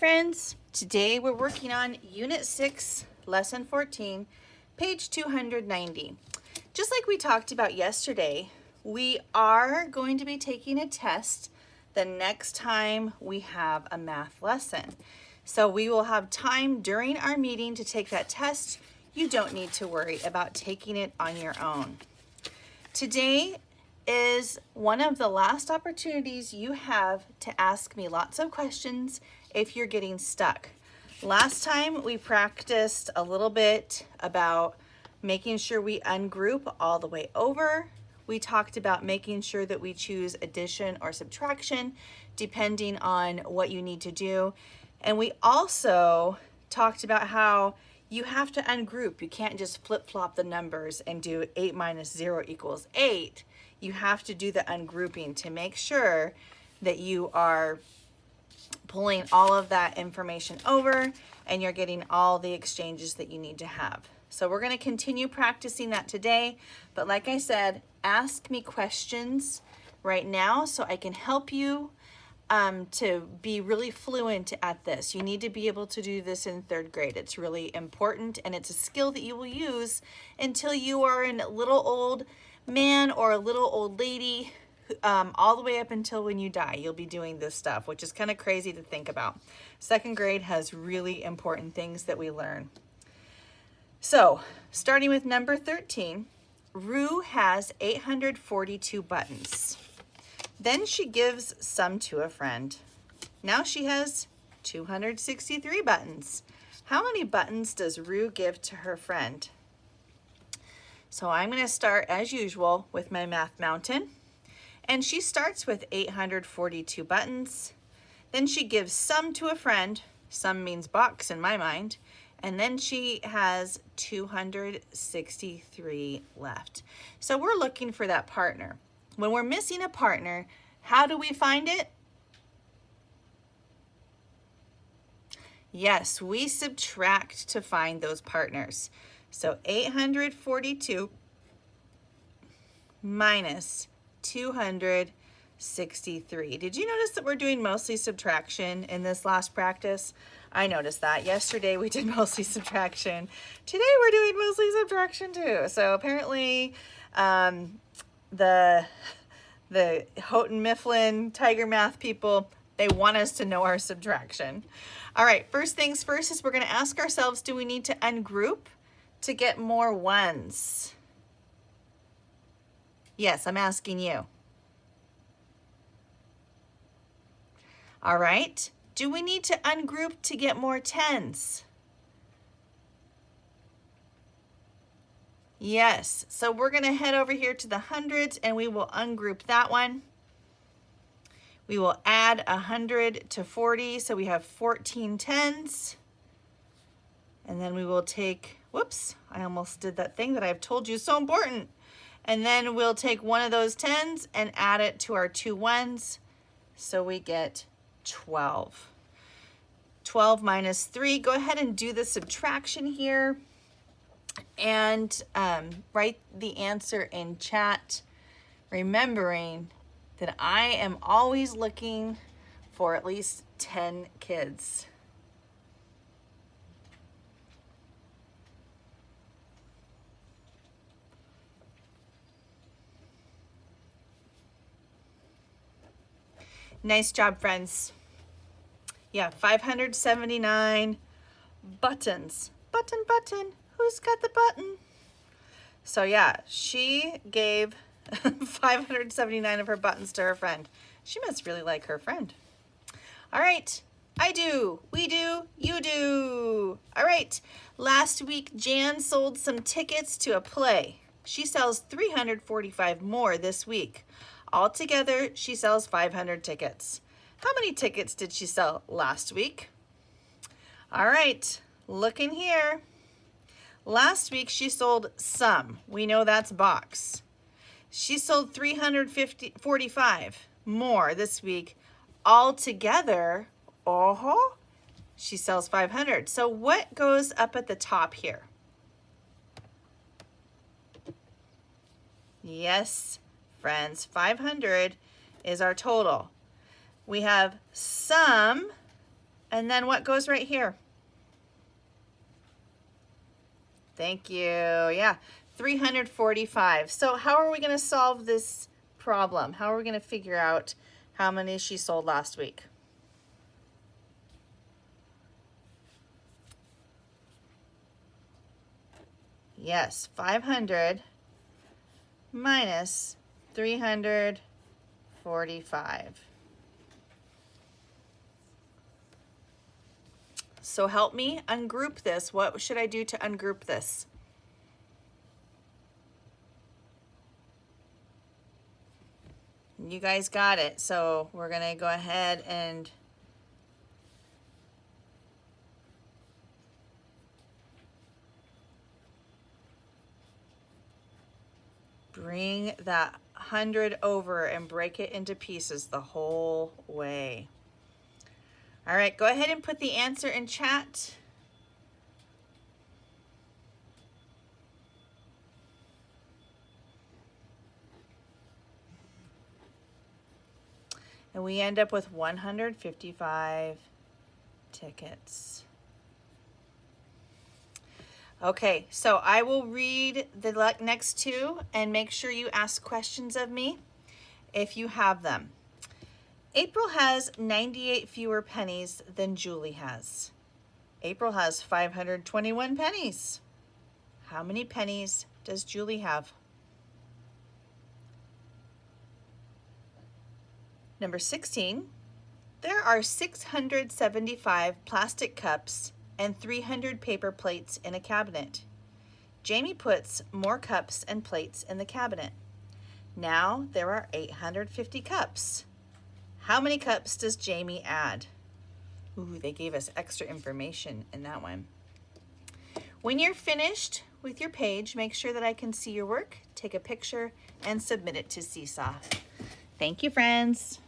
friends. Today we're working on Unit 6, Lesson 14, page 290. Just like we talked about yesterday, we are going to be taking a test the next time we have a math lesson. So we will have time during our meeting to take that test. You don't need to worry about taking it on your own. Today is one of the last opportunities you have to ask me lots of questions if you're getting stuck. Last time we practiced a little bit about making sure we ungroup all the way over. We talked about making sure that we choose addition or subtraction depending on what you need to do. And we also talked about how you have to ungroup. You can't just flip-flop the numbers and do 8 minus 0 equals 8. You have to do the ungrouping to make sure that you are pulling all of that information over and you're getting all the exchanges that you need to have. So we're going to continue practicing that today. But like I said, ask me questions right now so I can help you to be really fluent at this. You need to be able to do this in 3rd grade. It's really important, and it's a skill that you will use until you are a little old man or a little old lady, all the way up until when you die. You'll be doing this stuff, which is kind of crazy to think about. 2nd grade has really important things that we learn. So, starting with number 13, Rue has 842 buttons. Then she gives some to a friend. Now she has 263 buttons. How many buttons does Rue give to her friend? So I'm going to start, as usual, with my Math Mountain. And she starts with 842 buttons. Then she gives some to a friend. Some means box in my mind. And then she has 263 left. So we're looking for that partner. When we're missing a partner, how do we find it? Yes, we subtract to find those partners. So 842 minus 263. Did you notice that we're doing mostly subtraction in this last practice? I noticed that. Yesterday we did mostly subtraction. Today we're doing mostly subtraction too. So apparently the Houghton Mifflin Tiger Math people, they want us to know our subtraction. All right, first things first is we're going to ask ourselves, do we need to ungroup to get more ones? Yes, I'm asking you. All right, do we need to ungroup to get more tens? Yes, so we're going to head over here to the hundreds and we will ungroup that one. We will add 100 to 40, so we have 14 tens. And then we will take, whoops, I almost did that thing that I've told you is so important. And then we'll take one of those tens and add it to our 2 ones, so we get 12. 12 minus 3, go ahead and do the subtraction here. And write the answer in chat, remembering that I am always looking for at least 10 kids. Nice job, friends. Yeah, 579 buttons. Button, button. Who's got the button? So yeah, she gave 579 of her buttons to her friend. She must really like her friend. All right, I do, we do, you do. All right, last week Jan sold some tickets to a play. She sells 345 more this week. Altogether, she sells 500 tickets. How many tickets did she sell last week? All right, look in here. Last week, she sold some. We know that's box. She sold 345 more this week. Altogether, she sells 500. So what goes up at the top here? Yes, friends, 500 is our total. We have some And then what goes right here? Thank you. Yeah, 345. So how are we going to solve this problem? How are we going to figure out how many she sold last week? Yes, 500 minus 345. So help me ungroup this. What should I do to ungroup this? You guys got it. So we're going to go ahead and bring that 100 over and break it into pieces the whole way. All right, go ahead and put the answer in chat. And we end up with 155 tickets. Okay, so I will read the next two and make sure you ask questions of me if you have them. April has 98 fewer pennies than Julie has. April has 521 pennies. How many pennies does Julie have? Number 16, there are 675 plastic cups and 300 paper plates in a cabinet. Jamie puts more cups and plates in the cabinet. Now there are 850 cups. How many cups does Jamie add? Ooh, they gave us extra information in that one. When you're finished with your page, make sure that I can see your work, take a picture, and submit it to Seesaw. Thank you, friends.